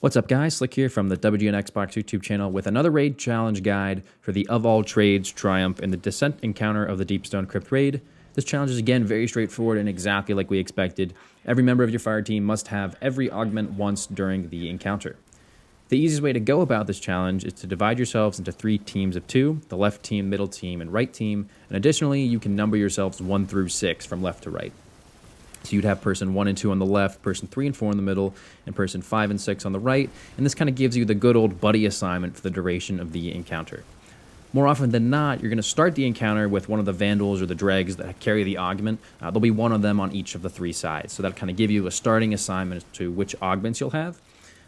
What's up guys, Slick here from the WGN Xbox YouTube channel with another raid challenge guide for the Of All Trades Triumph in the Descent encounter of the Deep Stone Crypt raid. This challenge is again very straightforward and exactly like we expected. Every member of your fire team must have every augment once during the encounter. The easiest way to go about this challenge is to divide yourselves into 3 teams of 2, the left team, middle team, and right team, and additionally you can number yourselves 1 through 6 from left to right. So you'd have person 1 and 2 on the left, person 3 and 4 in the middle, and person 5 and 6 on the right, and this kind of gives you the good old buddy assignment for the duration of the encounter. More often than not, you're going to start the encounter with one of the vandals or the dregs that carry the augment. There'll be one of them on each of the 3 sides, so that'll kind of give you a starting assignment as to which augments you'll have.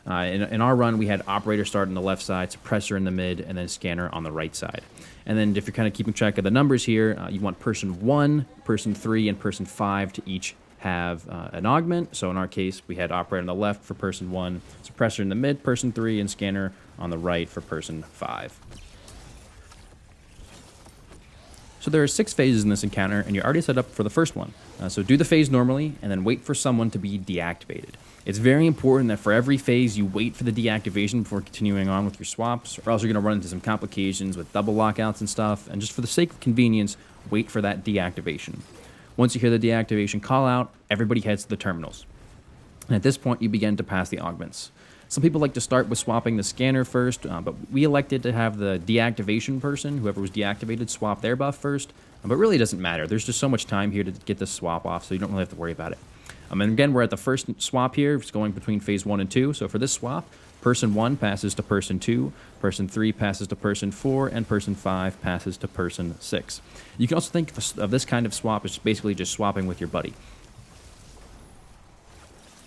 In our run, we had operator start on the left side, suppressor in the mid, and then scanner on the right side. And then if you're kind of keeping track of the numbers here, you want person 1, person 3, and person 5 to each have an augment. So in our case, we had operator on the left for person 1, suppressor in the mid, person 3, and scanner on the right for person 5. So there are 6 phases in this encounter, and you're already set up for the first one. So do the phase normally, and then wait for someone to be deactivated. It's very important that for every phase, you wait for the deactivation before continuing on with your swaps, or else you're going to run into some complications with double lockouts and stuff, and just for the sake of convenience, wait for that deactivation. Once you hear the deactivation call out, everybody heads to the terminals. And at this point, you begin to pass the augments. Some people like to start with swapping the scanner first, but we elected to have the deactivation person, whoever was deactivated, swap their buff first. But really it doesn't matter. There's just so much time here to get this swap off, so you don't really have to worry about it. And again, we're at the first swap here. It's going between phase 1 and 2. So for this swap, person 1 passes to person 2, person 3 passes to person 4, and person 5 passes to person 6. You can also think of this kind of swap as basically just swapping with your buddy.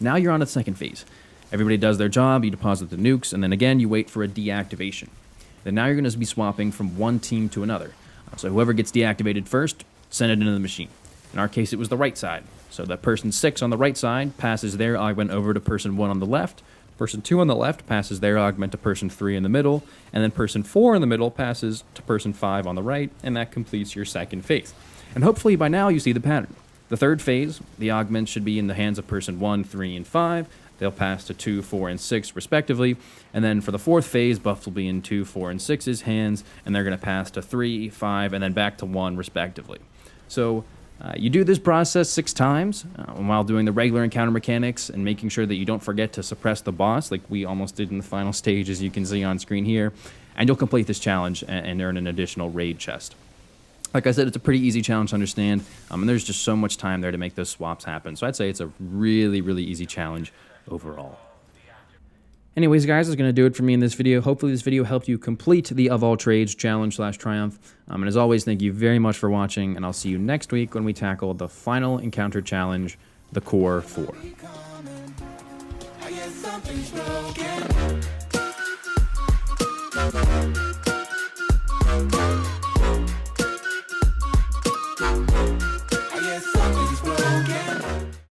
Now you're on to the second phase. Everybody does their job, you deposit the nukes, and then again you wait for a deactivation. Then now you're going to be swapping from one team to another. So whoever gets deactivated first, send it into the machine. In our case, it was the right side. So that person 6 on the right side passes their augment over to person 1 on the left. Person 2 on the left passes their augment to person 3 in the middle. And then person 4 in the middle passes to person 5 on the right. And that completes your second phase. And hopefully by now you see the pattern. The third phase, the augments should be in the hands of person 1, 3, and 5. They'll pass to 2, 4, and 6 respectively. And then for the fourth phase, buffs will be in 2, 4, and 6's hands. And they're going to pass to 3, 5, and then back to 1 respectively. So you do this process 6 times while doing the regular encounter mechanics and making sure that you don't forget to suppress the boss like we almost did in the final stage, as you can see on screen here. And you'll complete this challenge and earn an additional raid chest. Like I said, it's a pretty easy challenge to understand, and there's just so much time there to make those swaps happen. So I'd say it's a really, really easy challenge overall. Anyways, guys, that's going to do it for me in this video. Hopefully this video helped you complete the Of All Trades Challenge/Triumph. And as always, thank you very much for watching, and I'll see you next week when we tackle the final encounter challenge, the Core 4. I guess something's broken.